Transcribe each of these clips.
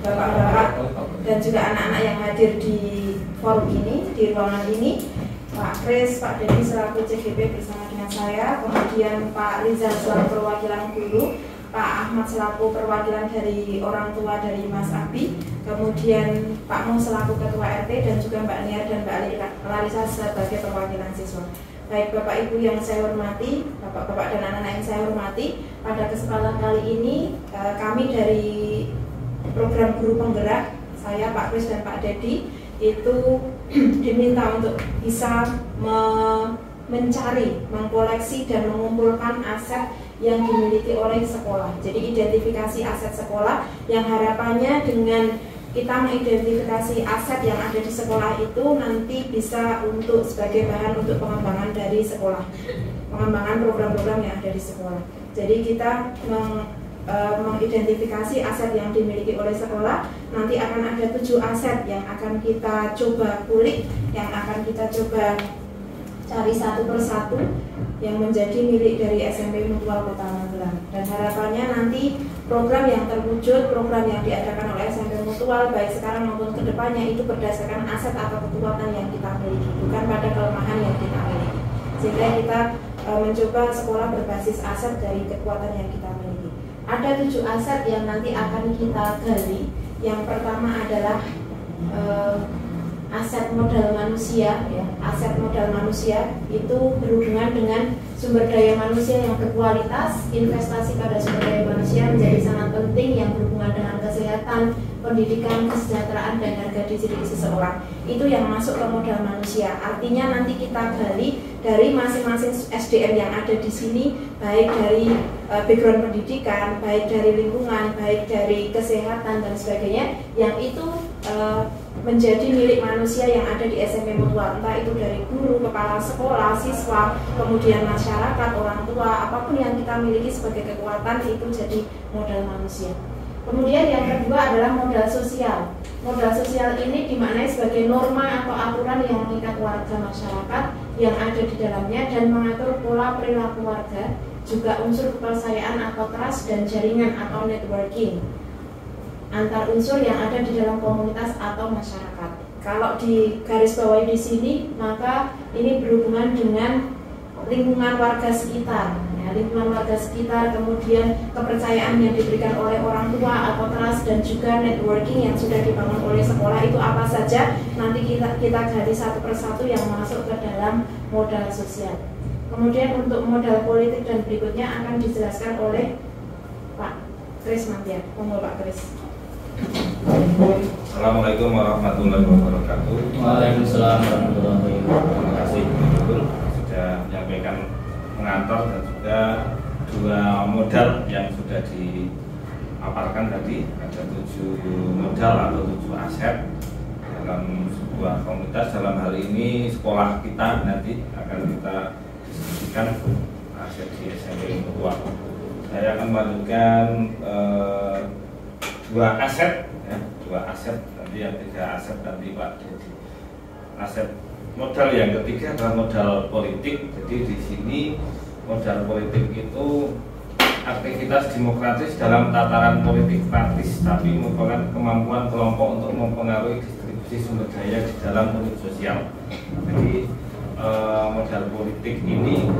bapak-bapak dan juga anak-anak yang hadir di forum ini, di ruangan ini, Pak Kris, Pak Dedi selaku CGP bersama dengan saya, kemudian Pak Rizal selaku perwakilan guru, Pak Ahmad selaku perwakilan dari orang tua dari Mas Abi, kemudian Pak Mo selaku ketua RT, dan juga Mbak Nia dan Mbak Larissa sebagai perwakilan siswa. Baik Bapak Ibu yang saya hormati, Bapak-bapak dan anak-anak yang saya hormati, pada kesempatan kali ini kami dari program guru penggerak, saya Pak Kris dan Pak Dedi itu diminta untuk bisa mencari, mengkoleksi dan mengumpulkan aset yang dimiliki oleh sekolah. Jadi identifikasi aset sekolah yang harapannya dengan kita mengidentifikasi aset yang ada di sekolah itu nanti bisa untuk sebagai bahan untuk pengembangan dari sekolah, pengembangan program-program yang ada di sekolah. Jadi kita mengidentifikasi aset yang dimiliki oleh sekolah. Nanti akan ada 7 aset yang akan kita coba kulik, yang akan kita coba cari satu persatu yang menjadi milik dari SMP Mutual Kota Magelang. Dan harapannya nanti program yang terwujud, program yang diadakan oleh SMP Mutual baik sekarang maupun kedepannya itu berdasarkan aset atau kekuatan yang kita miliki, bukan pada kelemahan yang kita miliki. Sehingga kita mencoba sekolah berbasis aset dari kekuatan yang kita miliki. Ada 7 aset yang nanti akan kita gali. Yang pertama adalah aset modal manusia, ya. Aset modal manusia itu berhubungan dengan sumber daya manusia yang berkualitas. Investasi pada sumber daya manusia menjadi sangat penting, yang berhubungan dengan kesehatan, pendidikan, kesejahteraan, dan harga diri seseorang. Itu yang masuk ke modal manusia. Artinya nanti kita gali dari masing-masing SDM yang ada di sini, baik dari background pendidikan, baik dari lingkungan, baik dari kesehatan dan sebagainya, yang itu menjadi milik manusia yang ada di SMP Mutual, entah itu dari guru, kepala sekolah, siswa, kemudian masyarakat, orang tua, apapun yang kita miliki sebagai kekuatan itu jadi modal manusia. Kemudian yang kedua adalah modal sosial. Modal sosial ini dimaknai sebagai norma atau aturan yang mengikat warga masyarakat yang ada di dalamnya dan mengatur pola perilaku warga, juga unsur kepercayaan atau trust dan jaringan atau networking antar unsur yang ada di dalam komunitas atau masyarakat. Kalau di garis bawahi di sini, maka ini berhubungan dengan lingkungan warga sekitar, ya, lingkungan warga sekitar, kemudian kepercayaan yang diberikan oleh orang tua atau trust, dan juga networking yang sudah dibangun oleh sekolah. Itu apa saja? Nanti kita gali satu persatu yang masuk ke dalam modal sosial. Kemudian untuk modal politik dan berikutnya akan dijelaskan oleh Pak Kris Mantian. Monggo Pak Kris. Assalamualaikum warahmatullahi wabarakatuh. Waalaikumsalam warahmatullahi wabarakatuh. Terima kasih Betul sudah menyampaikan pengantar dan juga 2 modal yang sudah dipaparkan tadi. Ada 7 modal atau 7 aset dalam sebuah komunitas. Dalam hal ini sekolah kita nanti akan kita diskusikan aset di SMP Mutual. Saya akan melanjutkan 2 aset, ya, 2 aset, nanti yang 3 aset nanti Pak Dedi. Aset modal yang ketiga adalah modal politik. Jadi di sini modal politik itu aktivitas demokratis dalam tataran politik praktis, tapi merupakan kemampuan kelompok untuk mempengaruhi distribusi sumber daya di dalam unit sosial. Jadi modal politik ini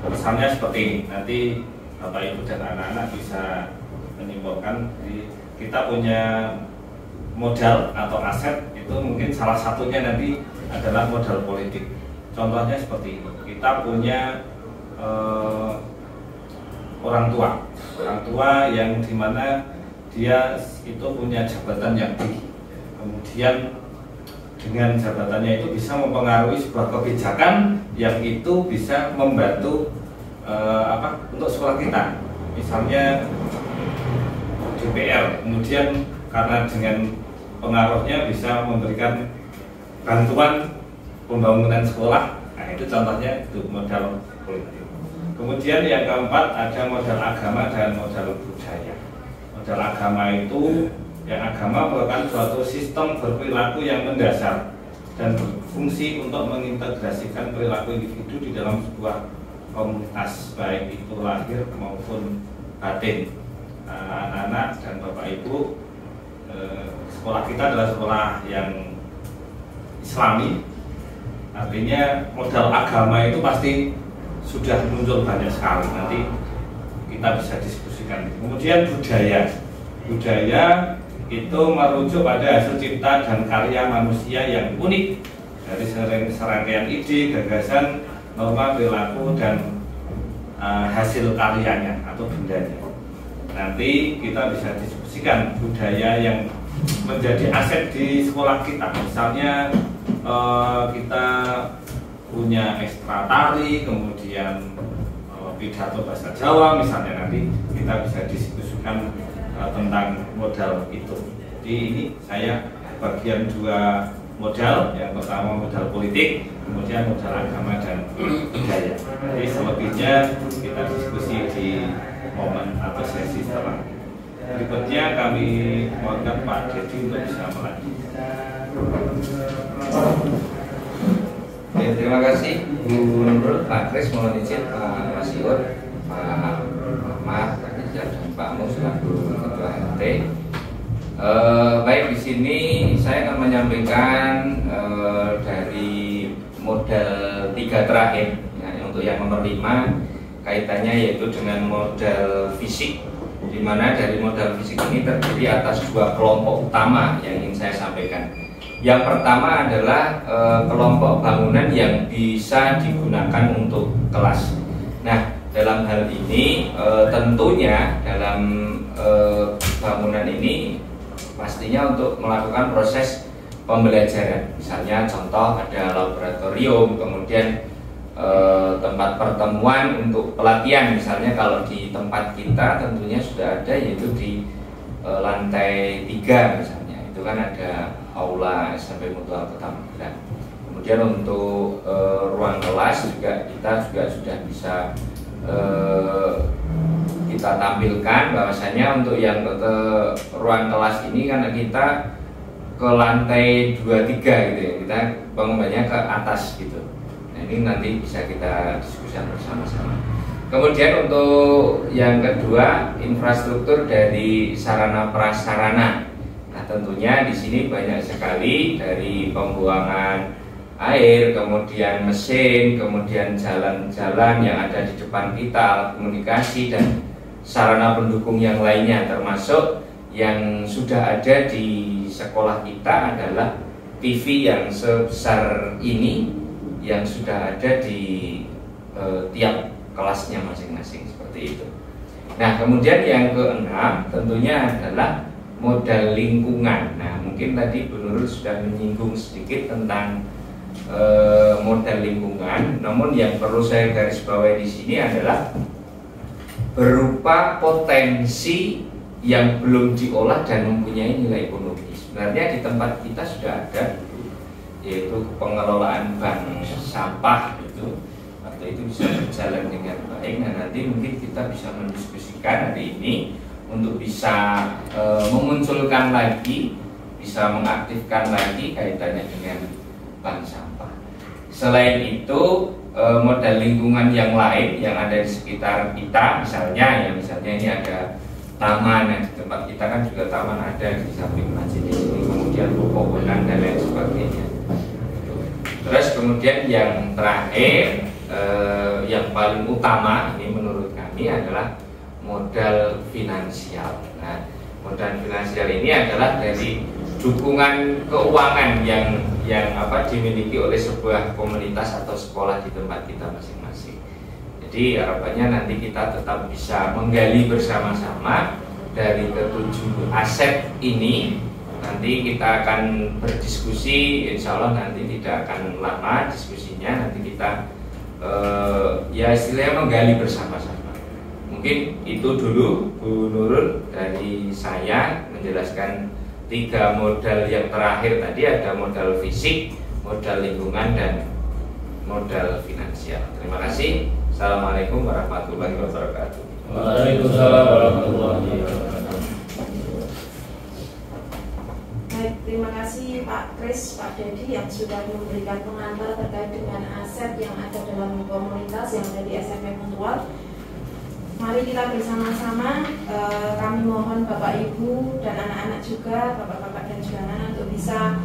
misalnya seperti ini. Nanti Bapak Ibu dan anak-anak bisa menyimpulkan. Kita punya modal atau aset itu mungkin salah satunya nanti adalah modal politik. Contohnya seperti ini, kita punya orang tua yang dimana dia itu punya jabatan yang tinggi, kemudian dengan jabatannya itu bisa mempengaruhi sebuah kebijakan yang itu bisa membantu untuk sekolah kita, misalnya DPR, kemudian karena dengan pengaruhnya bisa memberikan bantuan pembangunan sekolah. Nah, itu contohnya itu modal politik. Kemudian yang keempat ada modal agama dan modal budaya. Modal agama itu yang agama merupakan suatu sistem berperilaku yang mendasar dan berfungsi untuk mengintegrasikan perilaku individu di dalam sebuah komunitas, baik itu lahir maupun batin. Anak-anak dan Bapak Ibu sekolah kita adalah sekolah yang Islami, artinya modal agama itu pasti sudah muncul banyak sekali. Nanti kita bisa diskusikan. Kemudian budaya itu merujuk pada hasil cipta dan karya manusia yang unik dari serangkaian ide, gagasan, norma, perilaku, dan hasil karyanya atau bendanya. Nanti kita bisa diskusikan budaya yang menjadi aset di sekolah kita. Misalnya kita punya ekstra tari, kemudian pidato bahasa Jawa misalnya, nanti kita bisa diskusikan tentang modal itu. Jadi ini saya bagian dua modal, yang pertama modal politik, kemudian modal agama dan budaya. Jadi selebihnya kita diskusi di momen atau sesi setelah. Berikutnya kami mohonkan Pak Dedi untuk bisa melanjutkan. Oke, terima kasih Bu Nurul, Pak Kris, mohon izin Pak Masiur, Pak Ahmad, Pak Rizal, dan Pak Mus selaku Ketua RT. Baik, di sini saya akan menyampaikan dari model 3 terakhir, ya, untuk yang nomor 5 kaitannya yaitu dengan model fisik, di mana dari model fisik ini terdiri atas 2 kelompok utama yang ingin saya sampaikan. Yang pertama adalah kelompok bangunan yang bisa digunakan untuk kelas. Nah, dalam hal ini tentunya dalam bangunan ini pastinya untuk melakukan proses pembelajaran. Misalnya contoh ada laboratorium, kemudian tempat pertemuan untuk pelatihan. Misalnya kalau di tempat kita tentunya sudah ada, yaitu di lantai 3 misalnya. Itu kan ada aula SMP Mutual Kota Magelang. Kemudian untuk ruang kelas juga kita sudah bisa kita tampilkan bahwasanya untuk yang ke ruang kelas ini karena kita ke lantai 2-3 gitu ya, kita bangunannya ke atas gitu. Nah, ini nanti bisa kita diskusikan bersama-sama. Kemudian untuk yang kedua, infrastruktur dari sarana prasarana. Nah, tentunya di sini banyak sekali dari pembuangan air, kemudian mesin, kemudian jalan-jalan yang ada di depan kita, alat komunikasi dan sarana pendukung yang lainnya, termasuk yang sudah ada di sekolah kita adalah TV yang sebesar ini yang sudah ada di tiap kelasnya masing-masing, seperti itu. Nah, kemudian yang keenam tentunya adalah modal lingkungan. Nah, mungkin tadi Bu Nurul sudah menyinggung sedikit tentang modal lingkungan, namun yang perlu saya garis bawahi di sini adalah berupa potensi yang belum diolah dan mempunyai nilai ekonomi. Sebenarnya di tempat kita sudah ada, yaitu pengelolaan bank sampah itu, atau itu bisa berjalan dengan baik. Nah, nanti mungkin kita bisa mendiskusikan hari ini untuk bisa memunculkan lagi, bisa mengaktifkan lagi kaitannya dengan bank sampah. Selain itu, modal lingkungan yang lain yang ada di sekitar kita, misalnya ini ada taman, yang di tempat kita kan juga taman ada di samping masjid di sini, kemudian pepohonan dan lain sebagainya. Terus kemudian yang terakhir, yang paling utama ini menurut kami adalah modal finansial. Nah, modal finansial ini adalah dari dukungan keuangan yang dimiliki oleh sebuah komunitas atau sekolah di tempat kita masing-masing. Jadi harapannya nanti kita tetap bisa menggali bersama-sama dari ketujuh aset ini. Nanti kita akan berdiskusi, insya Allah nanti tidak akan lama diskusinya. Nanti kita ya istilahnya menggali bersama-sama. Mungkin itu dulu Bu Nurul dari saya menjelaskan 3 modal yang terakhir tadi, ada modal fisik, modal lingkungan, dan modal finansial. Terima kasih. Assalamualaikum warahmatullahi wabarakatuh. Waalaikumsalam warahmatullahi wabarakatuh. Baik, terima kasih Pak Kris, Pak Dedi yang sudah memberikan pengantar terkait dengan aset yang ada dalam komunitas yang ada di SMP Mutual. Mari kita bersama-sama, kami mohon Bapak Ibu dan anak-anak juga, Bapak-bapak dan juga anak-anak untuk bisa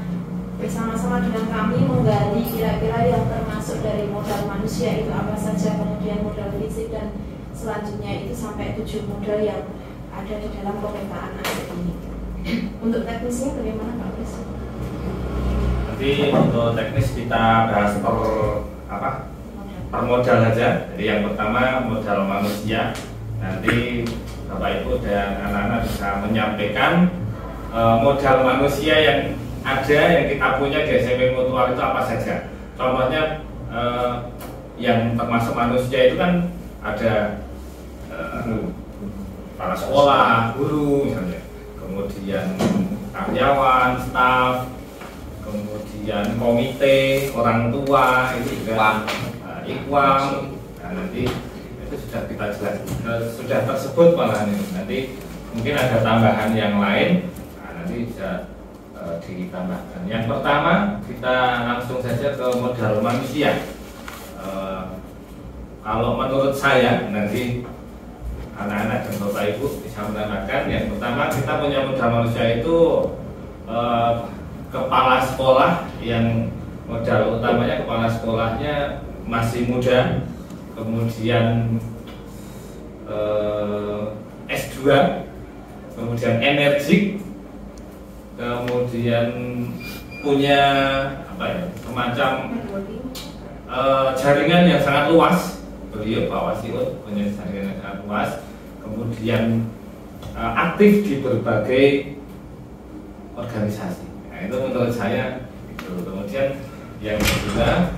bersama-sama dengan kami menggali kira-kira yang termasuk dari modal manusia itu apa saja, kemudian modal fisik dan selanjutnya itu sampai 7 modal yang ada di dalam pemetaan aset ini. Untuk teknisnya bagaimana Pak Kris? Nanti untuk teknis kita bahas per modal saja. Jadi yang pertama modal manusia. Nanti Bapak Ibu dan anak-anak bisa menyampaikan modal manusia yang ada yang kita punya di SMP Mutual itu apa saja. Contohnya yang termasuk manusia itu kan ada kepala sekolah, guru misalnya, kemudian karyawan, staf, kemudian komite, orang tua, itu juga ikwam. Nah, nanti itu sudah kita jelaskan, sudah tersebut malahan ini. Nanti mungkin ada tambahan yang lain, nah, nanti bisa ditambahkan. Yang pertama kita langsung saja ke modal manusia. Kalau menurut saya nanti anak-anak dan Bapak Ibu bisa menambahkan. Yang pertama kita punya modal manusia itu kepala sekolah yang modal utamanya kepala sekolahnya masih muda, kemudian S2, kemudian energik, kemudian punya semacam jaringan yang sangat luas. Beliau Pak Wasiud punya jaringan yang sangat luas, kemudian aktif di berbagai organisasi. Nah, itu menurut saya itu. Kemudian yang kedua,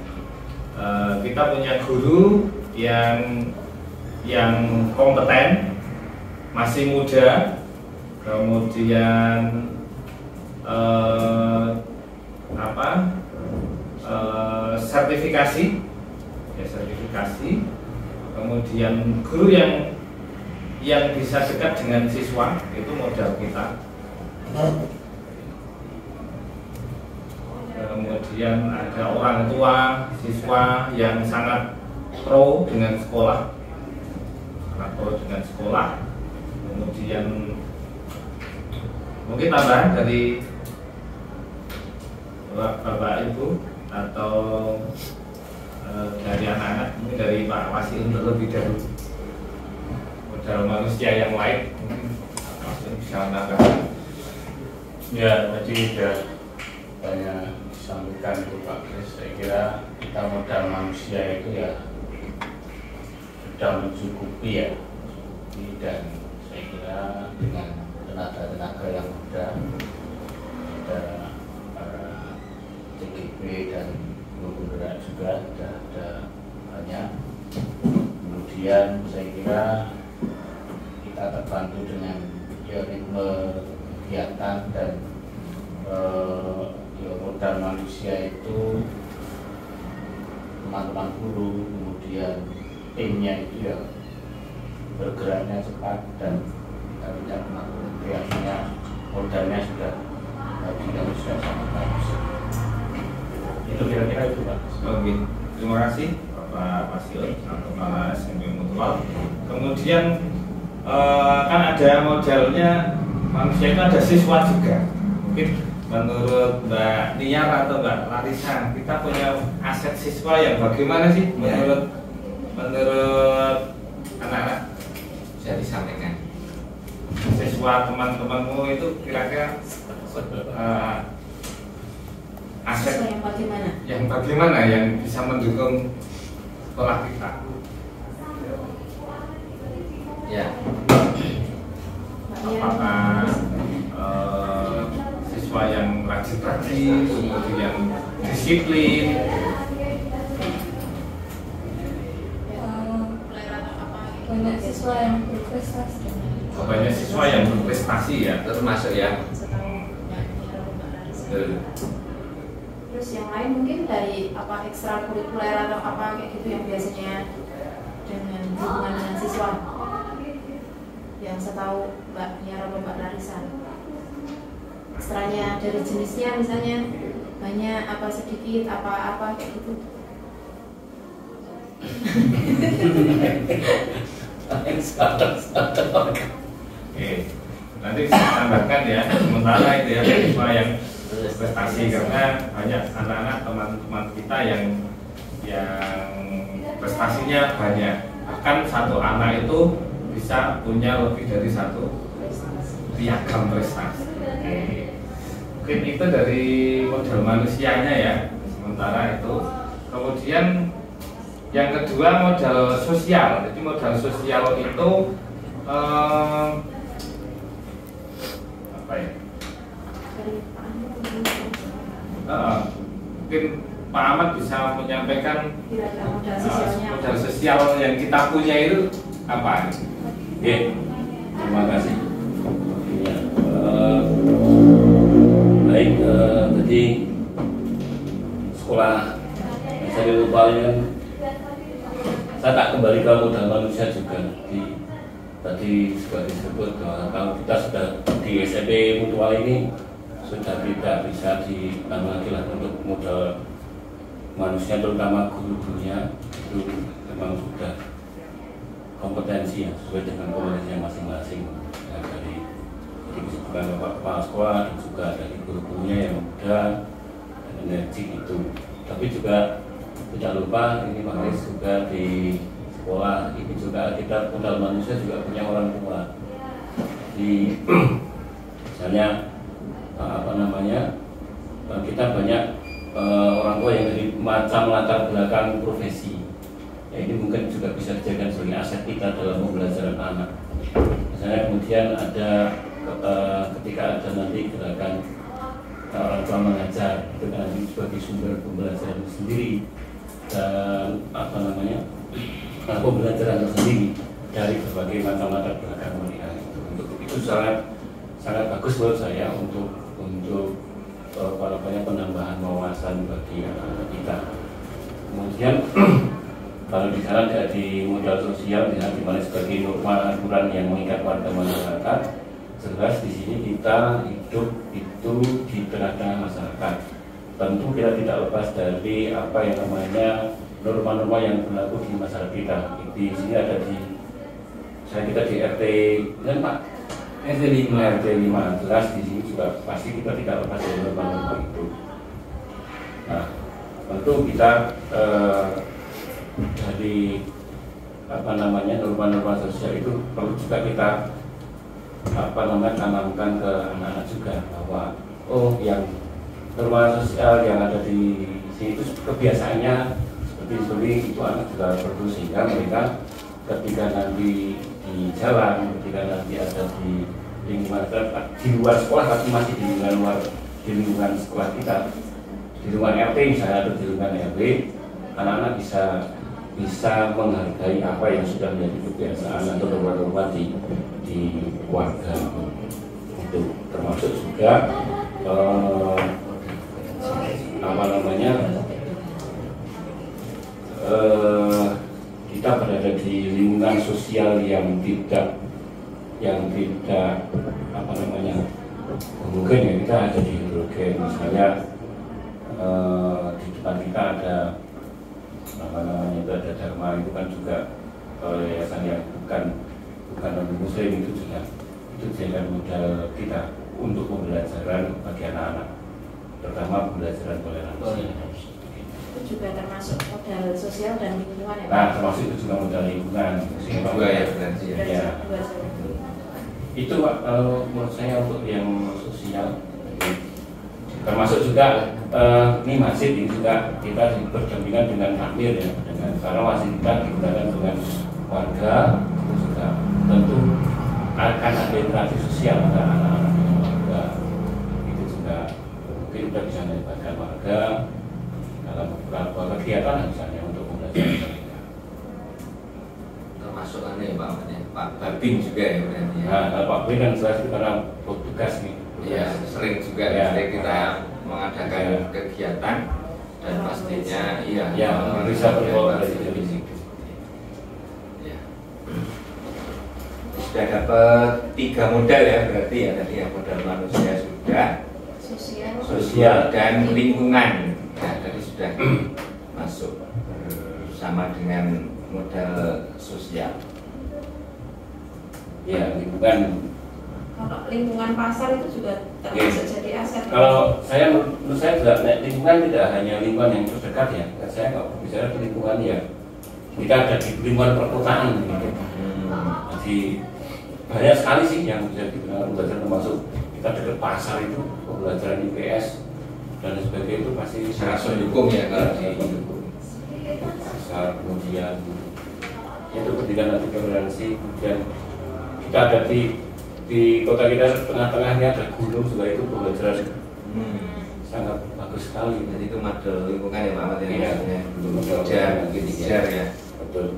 kita punya guru yang kompeten, masih muda, kemudian sertifikasi, kemudian guru yang bisa dekat dengan siswa, itu modal kita. Kemudian ada orang tua siswa yang sangat pro dengan sekolah, kemudian mungkin tambahan dari Bapak Ibu atau dari anak-anak, mungkin dari Pak Wasiud terlebih dahulu. Modal manusia yang lain mungkin bisa menambahkan. Ya, tadi sudah banyak disampaikan itu Pak Kris. Saya kira kita modal manusia itu ya sudah mencukupi ya, dan saya kira dengan tenaga-tenaga yang muda, ada TGP dan guru gerak juga sudah ada banyak. Kemudian saya kira kita terbantu dengan ritme kegiatan dan modal manusia itu teman-teman guru, kemudian timnya itu ya bergeraknya cepat dan kita tidak melakukan kreasinya, modalnya sudah sangat bagus. Itu kira-kira itu Pak. Oke, terima kasih Bapak Wasiud atau Kepala SMP Mutual. Kemudian kan ada modelnya manusia itu ada siswa juga. Mungkin menurut Mbak Niar atau Mbak Larissa, kita punya aset siswa yang bagaimana sih menurut anak-anak? Bisa disampaikan. Siswa teman-temanmu itu kira-kira aset yang bagaimana yang bisa mendukung sekolah kita? Ya. Apakah siswa yang rajin-rajin, kemudian disiplin? Banyak siswa yang berprestasi. Banyak siswa yang berprestasi ya, Termasuk ya. Terus yang lain mungkin dari ekstrakurikuler atau apa kayak gitu yang biasanya dengan hubungan dengan siswa. Yang saya tahu Mbak Niar atau Mbak Larissa, ekstranya dari jenisnya misalnya banyak apa sedikit apa kayak gitu. Oke, nanti saya tambahkan ya, sementara itu ya siswa yang prestasi, karena banyak anak-anak teman-teman kita yang prestasinya banyak, bahkan satu anak itu bisa punya lebih dari satu piagam prestasi. Oke. Mungkin itu dari modal manusianya ya, sementara itu. Kemudian yang kedua modal sosial. Jadi modal sosial itu apa ya? Mungkin Pak Ahmad bisa menyampaikan modal sosial yang kita punya itu apa? Oke, terima kasih. Ya, baik, tadi sekolah saya lupa kan, saya tak kembali ke modal manusia juga. Tadi sudah disebut bahwa kalau kita sudah di SMP Mutual ini sudah tidak bisa ditambah lagi lah untuk modal manusia, terutama guru-gurunya itu memang sudah kompetensi yang sesuai dengan kompetensinya masing-masing ya, dari bukan bapak kepala sekolah dan juga dari guru-gurunya yang muda dan energi itu. Tapi juga tidak lupa ini Pak Kris juga di sekolah ini juga kita modal manusia juga punya orang tua. Di misalnya kita banyak orang tua yang dari macam latar belakang profesi. Ya, ini mungkin juga bisa dijadikan sebagai aset kita dalam pembelajaran anak. Misalnya kemudian ada ketika ada nanti gerakan orang tua mengajar, itu kan nanti sebagai sumber pembelajaran sendiri dan pembelajaran tersendiri dari berbagai macam latar belakang mereka. Untuk itu sangat bagus menurut saya untuk penambahan wawasan bagi anak kita. Kemudian kalau di sana di modal sosial, di mana sebagai norma aturan yang mengikat warga masyarakat, jelas di sini kita hidup itu di tengah-tengah masyarakat. Tentu kita tidak lepas dari apa yang namanya norma-norma yang berlaku di masyarakat kita. Di sini ada kita di RT, kan Pak? RT 5, jelas di sini juga pasti kita tidak lepas dari norma-norma itu. Nah, tentu kita dari norma-norma sosial itu perlu juga kita tanamkan ke anak-anak juga bahwa yang norma sosial yang ada di sini itu kebiasaannya seperti itu anak juga perlu, sehingga mereka ketika nanti di jalan, ketika nanti ada di lingkungan di luar sekolah, tapi masih di lingkungan sekolah kita, di lingkungan RT misalnya atau di lingkungan RW, anak-anak bisa menghargai apa yang sudah menjadi kebiasaan atau norma-norma di keluarga. Itu termasuk juga kita berada di lingkungan sosial yang tidak mungkin ya, kita ada di hidrogen misalnya, di depan kita ada itu ada Dharma, itu kan juga yayasan yang bukan non muslim, itu jadi modal kita untuk pembelajaran bagi anak-anak, terutama pembelajaran toleransi. Itu juga termasuk modal sosial dan lingkungan ya? Nah, termasuk itu juga modal lingkungan. Juga ya, berarti ya. Ya. Itu Pak, menurut saya untuk yang sosial. Termasuk juga ini masjid ini juga kita berdampingan dengan takmir ya, karena masjid kita digunakan dengan warga, itu juga tentu akan ada interaksi sosial antara anak-anak dengan warga. Itu juga mungkin kita bisa melibatkan warga dalam beberapa kegiatan misalnya untuk pembelajaran mereka. Termasuk Pak Babin juga ya berarti ya. Nah, Pak Babin kan jelas karena tugas nih. Iya, sering juga ya, kita mengadakan kegiatan dan pastinya bisa berkolaborasi dari situ. Ya. Sudah dapat 3 modal ya berarti ya, tadi ya modal manusia sudah, sosial dan lingkungan. Nah, tadi sudah masuk sama dengan modal sosial. Ya, lingkungan. Kalau lingkungan pasar itu juga termasuk jadi aset. Kalau menurut saya juga lingkungan tidak hanya lingkungan yang terdekat ya. Saya nggak bicara lingkungan ya. Kita ada di lingkungan perkotaan gitu. Jadi banyak sekali sih yang bisa digunakan pembelajaran, termasuk kita dekat pasar itu pembelajaran IPS dan sebagainya itu pasti sangat mendukung ya kalau di pasar. Kemudian itu pendidikan dan toleransi, kemudian kita ada di kota kita tengah-tengahnya ada gunung juga, itu pembelajaran sangat bagus sekali. Jadi itu model lingkungan ya Pak Ahmad Iya. Kejar ya. Betul.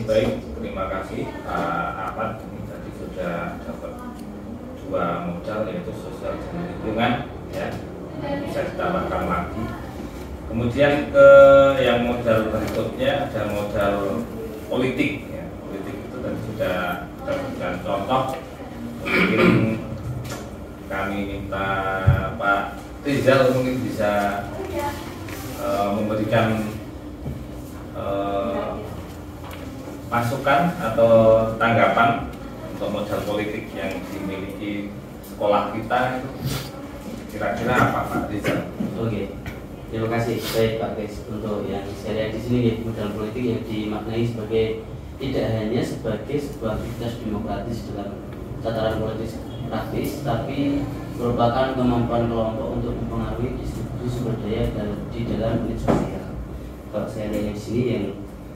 Baik, terima kasih Pak Ahmad. Tadi sudah dapat 2 modal, yaitu sosial dan lingkungan ya, bisa ditambahkan lagi. Kemudian ke yang modal berikutnya ada modal politik ya. Politik itu tadi sudah berikan contoh. Mungkin kami minta Pak Rizal mungkin bisa memberikan masukan atau tanggapan untuk modal politik yang dimiliki sekolah kita itu kira-kira apa Pak Rizal? Oke, terima kasih. Baik Pak Kris, untuk yang saya lihat di sini modal politik yang dimaknai sebagai tidak hanya sebagai sebuah aktivitas demokratis dalam tataran politik praktis, tapi merupakan kemampuan kelompok untuk mempengaruhi distribusi sumber daya di dalam unit sosial. Kalau saya lihat di sini yang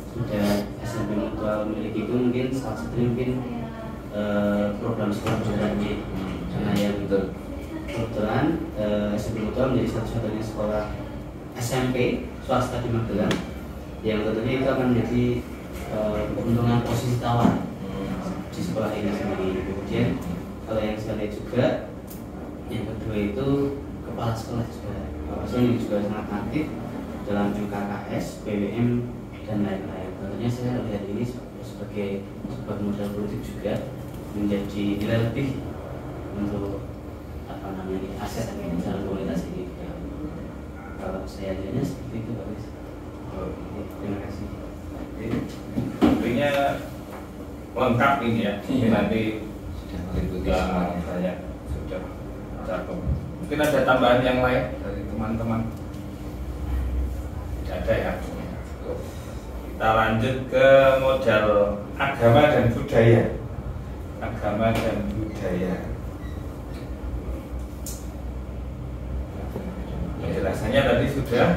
sudah SMP Mutual miliki itu mungkin salah satunya mungkin program sekolah berjalan karena yang kebetulan SMP Mutual menjadi satu-satunya sekolah SMP swasta di Magelang yang tentunya itu akan menjadi keuntungan posisi tawar di sekolah ini sendiri. Kemudian kalau yang saya lihat juga yang kedua itu kepala sekolah juga, kepala sekolah ini juga sangat aktif dalam MKKS, PWM dan lain-lain. Tentunya saya lihat ini sebagai sebuah modal politik juga menjadi nilai lebih untuk aset dalam komunitas ini. Kalau saya lihatnya seperti itu Pak Ris. Terima kasih. Artinya lengkap ini ya. Nanti Sudah meliputi juga semuanya. banyak sudah cakup. Mungkin ada tambahan yang lain dari teman-teman? Tidak ada ya. Kita lanjut ke modal agama dan budaya. Agama dan budaya. Penjelasannya tadi sudah.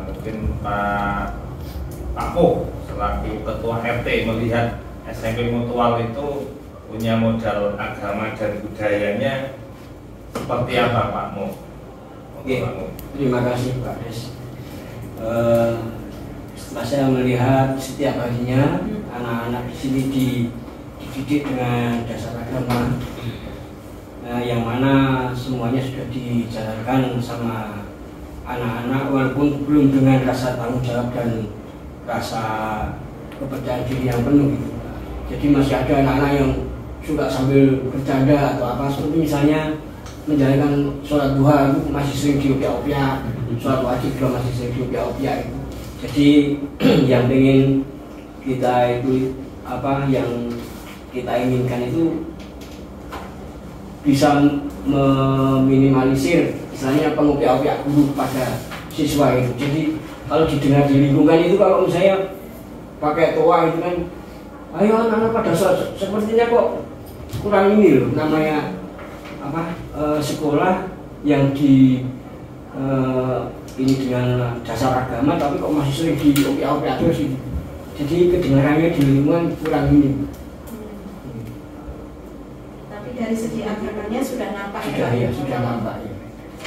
Mungkin Pak Po selaku ketua RT melihat SMP Mutual itu punya modal agama dan budayanya seperti apa Pak Mo? Oke, terima kasih Pak Des. Setelah saya melihat setiap harinya anak-anak di sini dididik dengan dasar agama, yang mana semuanya sudah dijalankan sama anak-anak walaupun belum dengan rasa tanggung jawab dan rasa kepercayaan diri yang penuh gitu. Jadi masih ada anak-anak yang suka sambil bercanda atau apa, seperti misalnya menjalankan sholat duha itu masih sering diopiak-opiak, sholat wajib juga masih sering diopiak-opiak itu. Jadi yang pengen kita itu apa yang kita inginkan itu bisa meminimalisir misalnya pengopiak-opiak guru pada siswa itu. Jadi kalau didengar di lingkungan itu kalau misalnya pakai toa itu kan, ayo anak-anak pada sholat, sepertinya kok kurang ini loh, namanya apa sekolah yang di ini dengan dasar agama tapi kok masih sering diopiak-opiak terus ini. Jadi kedengarannya di lingkungan kurang ini. Tapi dari segi agamanya sudah nampak. Sudah ya, sudah nampak ya.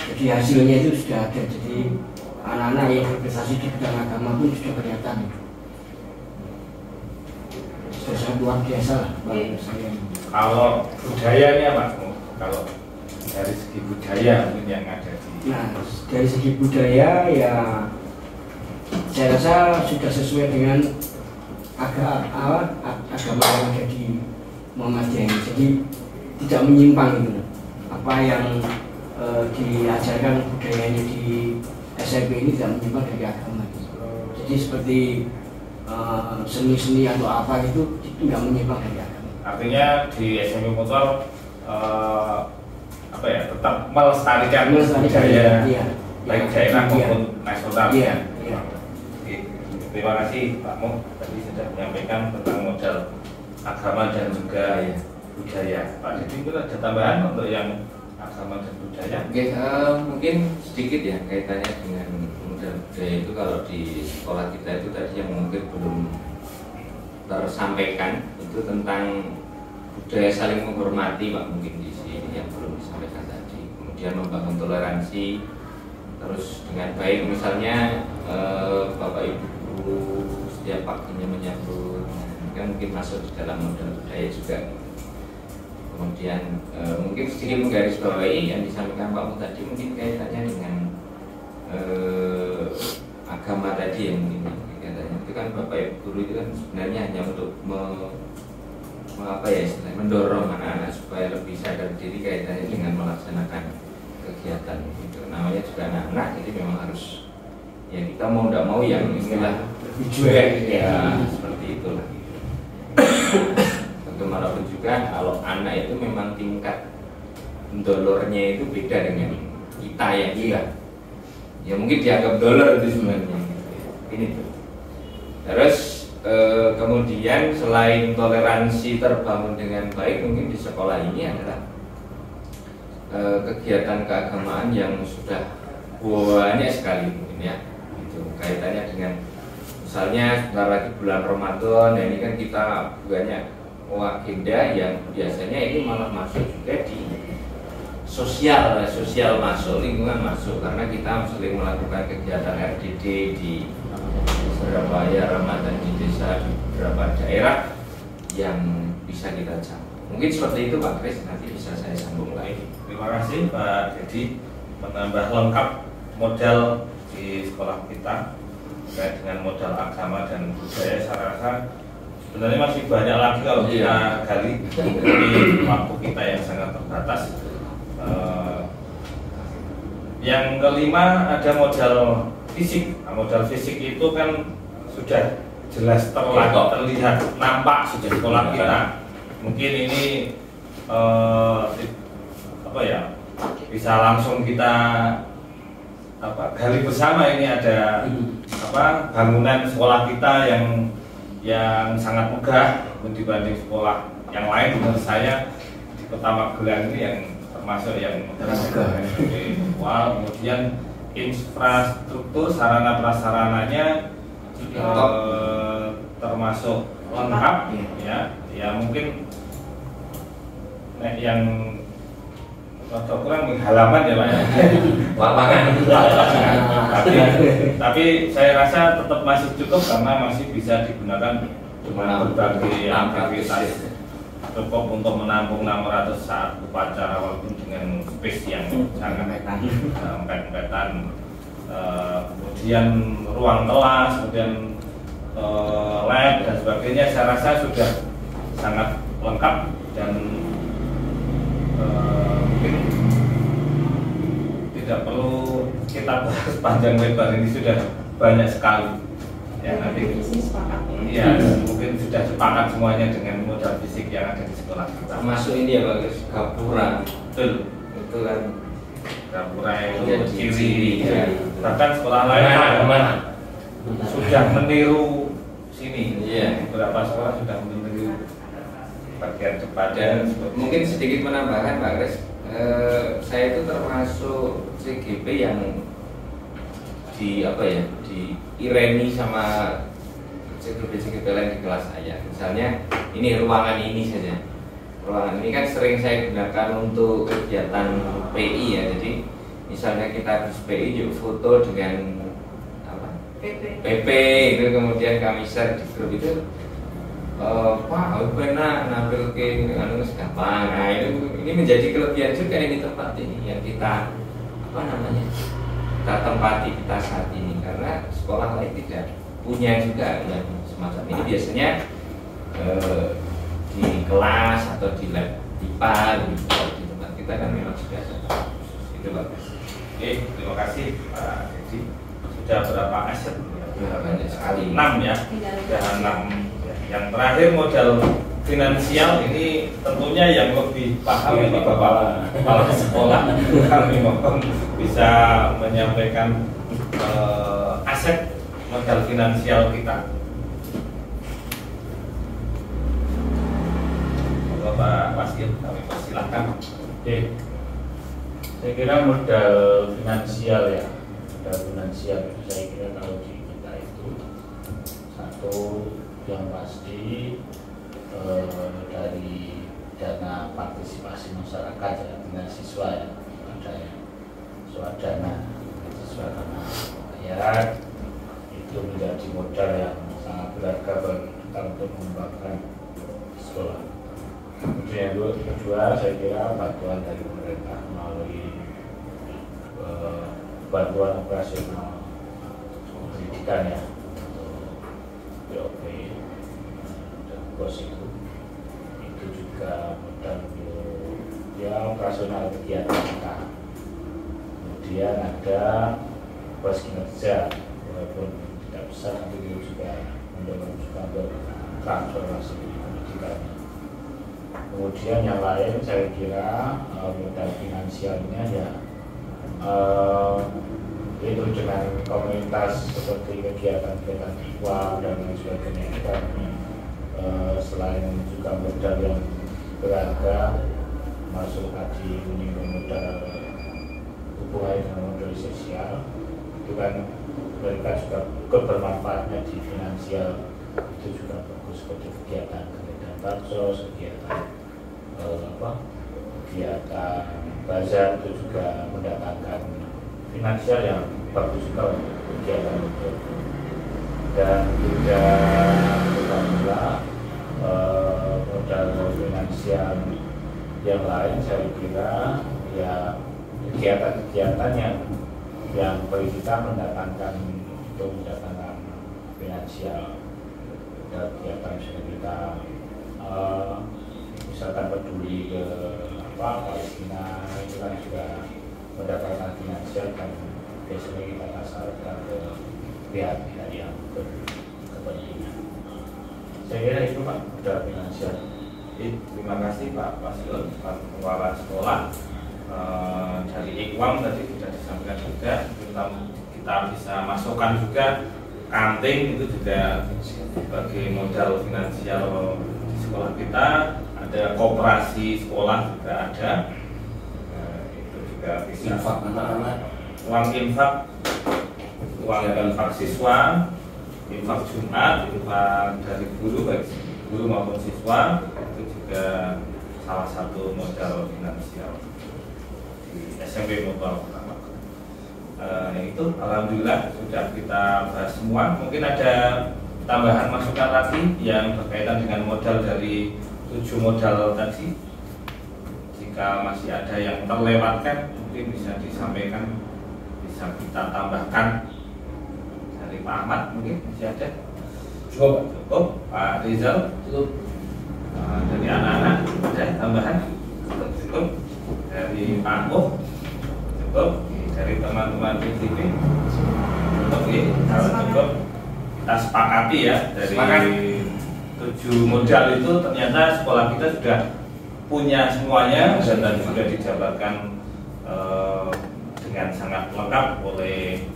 Jadi hasilnya itu sudah ada. Jadi anak-anak yang berprestasi di bidang agama pun sudah kelihatan. Sudah sangat luar biasa lah bagi saya. Kalau budayanya Pak Mo, kalau dari segi budaya mungkin yang ada di Nah, dari segi budaya ya saya rasa sudah sesuai dengan agama yang ada di Muhammadiyah ini. Jadi tidak menyimpang gitu. Apa yang diajarkan budayanya di SMP ini tidak menyimpang dari agama. Jadi seperti seni-seni atau apa itu nggak menyimpang dari agama. Artinya di SMP Mutual apa ya, tetap melestarikan budaya baik daerah maupun nasional. Iya. Oke. Terima kasih Pak Mo tadi sudah menyampaikan tentang modal agama dan juga budaya. Pak Dedi mungkin ada tambahan untuk yang agama dan budaya? Oke, mungkin sedikit ya kaitannya dengan modal budaya itu. Kalau di sekolah kita itu tadi yang mungkin belum tersampaikan itu tentang budaya saling menghormati, Pak, mungkin di sini yang belum disampaikan tadi. Kemudian membangun toleransi, terus dengan baik, misalnya Bapak Ibu guru setiap paginya menyambut, kan mungkin masuk di dalam modal budaya juga. Kemudian mungkin sedikit menggarisbawahi yang disampaikan Pak Mu tadi, mungkin kaitannya dengan agama tadi yang mungkin kaitannya itu kan Bapak Ibu guru itu kan sebenarnya hanya untuk mendorong anak-anak supaya lebih sadar diri kaitannya dengan melaksanakan kegiatan itu. Namanya juga anak-anak, jadi memang harus ya kita mau tidak mau yang istilah ya seperti itulah. Bagaimanapun juga kalau anak itu memang tingkat dolornya itu beda dengan kita yang ya mungkin dianggap dolor itu sebenarnya ini tuh. Terus kemudian selain toleransi terbangun dengan baik, mungkin di sekolah ini adalah kegiatan keagamaan yang sudah banyak sekali mungkin ya, itu kaitannya dengan misalnya sebentar lagi bulan Ramadan, ya ini kan kita banyak agenda yang biasanya ini malah masuk juga di sosial masuk, lingkungan masuk, karena kita sering melakukan kegiatan RDD di beberapa ya Ramadan di desa, di beberapa daerah yang bisa kita capai. Mungkin seperti itu Pak Kris, nanti bisa saya sambung lagi. Terima kasih Pak Dedi, menambah lengkap modal di sekolah kita terkait dengan modal agama dan budaya. Saya rasa sebenarnya masih banyak lagi kalau kita gali, tapi waktu kita yang sangat terbatas. Yang kelima ada modal fisik. Nah, modal fisik itu kan sudah jelas terlihat nampak sudah sekolah kita. Mungkin ini bisa langsung kita gali bersama. Ini ada bangunan sekolah kita yang sangat megah dibanding sekolah yang lain. Menurut saya di Kota Magelang ini yang termasuk yang megah. Kemudian infrastruktur sarana prasarananya termasuk lengkap ya mungkin yang kurang halaman ya Pak ya. Lapangan. Tapi saya rasa tetap masih cukup karena masih bisa digunakan dengan berbagai aktivitas, cukup untuk menampung 600 saat upacara walaupun dengan space yang sangat empet-empetan. Kemudian ruang kelas, kemudian lab dan sebagainya, saya rasa sudah sangat lengkap dan mungkin tidak perlu kita bahas panjang lebar, ini sudah banyak sekali ya. Nanti ya mungkin sudah sepakat semuanya dengan modal fisik yang ada di sekolah kita. Masuk ini ya Pak, gapura. Betul. Itu kan gapura itu ciri ya. Bahkan sekolah lain sudah meniru sini. Iya. Beberapa sekolah sudah meniru bagian depan. Dan mungkin sedikit menambahkan Pak Kris, saya itu termasuk CGP yang di ireni sama CGP lain di kelas saya. Misalnya ini ruangan ini saja. Ruangan ini kan sering saya gunakan untuk kegiatan PI ya. Jadi misalnya kita habis PI yuk foto dengan PP itu, kemudian kami share di grup itu. Pak, aku enak nampil ke gampang. Nah, ini menjadi kelebihan juga ini tempat ini yang kita kita tempati kita saat ini, karena sekolah lain tidak punya juga yang semacam ini. Biasanya di kelas atau di lab IPA gitu. Di tempat kita kan memang sudah ada. Itu bagus. Oke, terima kasih Pak Dedi. Sudah berapa aset banyak sekali. 6 ya, sudah 6. Yang terakhir modal finansial ini tentunya yang lebih paham ini Bapak Kepala Sekolah. Kami mohon bisa menyampaikan aset modal finansial kita. Bapak Wasil, kami persilahkan. Oke, saya kira modal finansial ya, modal finansial itu saya kira kalau di kita itu satu yang pasti dari dana partisipasi masyarakat ya, dengan siswa ya, ada yang swadana siswa karena rakyat itu menjadi modal yang sangat berharga bagi kita untuk mengembangkan sekolah. Kemudian yang kedua saya kira bantuan dari pemerintah melalui bantuan operasional pendidikan ya, BOP dan BOS itu juga modal ya operasional kegiatan kita. Kemudian ada BOS kinerja, walaupun tidak besar tapi itu juga mendorong juga untuk transformasi pendidikan. Kemudian yang lain saya kira modal finansialnya ya itu dengan komunitas seperti kegiatan-kegiatan IPA dan lain sebagainya. Dan selain juga modal yang berharga masuk tadi menyinggung modal hubungan dengan modal sosial, itu kan mereka juga bermanfaatnya di finansial, itu juga bagus seperti kegiatan baksos, kegiatan kegiatan bazar itu juga mendatangkan finansial yang bagus juga untuk kegiatan itu. Dan juga pula modal finansial yang lain saya kira ya kegiatan-kegiatan yang bagi kita mendatangkan finansial. Kegiatan misalnya kita misalkan peduli ke Palestina itu kan juga mendapatkan finansial dan biasanya kita pasarkan ke pihak-pihak yang berkepentingan. Saya kira itu Pak, modal finansial. Terima kasih Pak Wasil, Pak Kepala Sekolah. Dari Iqwam tadi sudah disampaikan juga, kita bisa masukkan juga kanting itu juga sebagai modal finansial di sekolah kita. Ada koperasi sekolah juga ada, itu juga bisa infak anak-anak, uang infak siswa, infak Jumat, infak dari guru baik guru maupun siswa, itu juga salah satu modal finansial di SMP Mutual Pertama. Itu alhamdulillah sudah kita bahas semua. Mungkin ada tambahan masukan lagi yang berkaitan dengan modal dari 7 modal tadi. Jika masih ada yang terlewatkan mungkin bisa disampaikan, bisa kita tambahkan. Dari Pak Ahmad mungkin masih ada. Cukup. Pak Rizal Cukup. Dari anak-anak ada tambahan? Cukup. Dari Pak Muh cukup. Dari teman-teman PTP cukup. Kalau cukup kita sepakati ya, dari 7 modal itu ternyata sekolah kita sudah punya semuanya dan tadi sudah dijabarkan dengan sangat lengkap oleh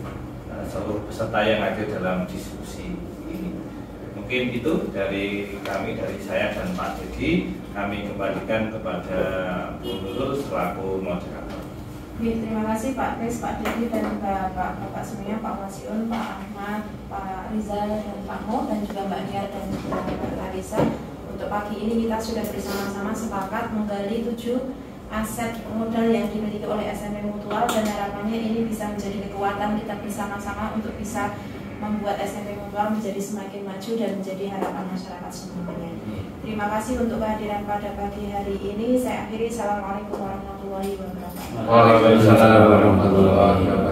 seluruh peserta yang ada dalam diskusi ini. Mungkin itu dari kami, dari saya dan Pak Dedi. Kami kembalikan kepada Bu Nurul selaku moderator. Terima kasih Pak Kris, Pak Dedi dan Bapak semuanya, Pak Wasiun, Pak Ahmad, Pak Rizal dan Pak Mo, dan juga Mbak Nia dan juga Mbak Larissa. Untuk pagi ini kita sudah bersama-sama sepakat menggali 7 aset modal yang dimiliki oleh SMP Mutual, dan harapannya ini bisa menjadi kekuatan kita bersama-sama untuk bisa membuat SMP Mutual menjadi semakin maju dan menjadi harapan masyarakat semuanya. Terima kasih untuk kehadiran pada pagi hari ini. Saya akhiri. Assalamualaikum warahmatullahi wabarakatuh. Waalaikumsalam warahmatullahi wabarakatuh.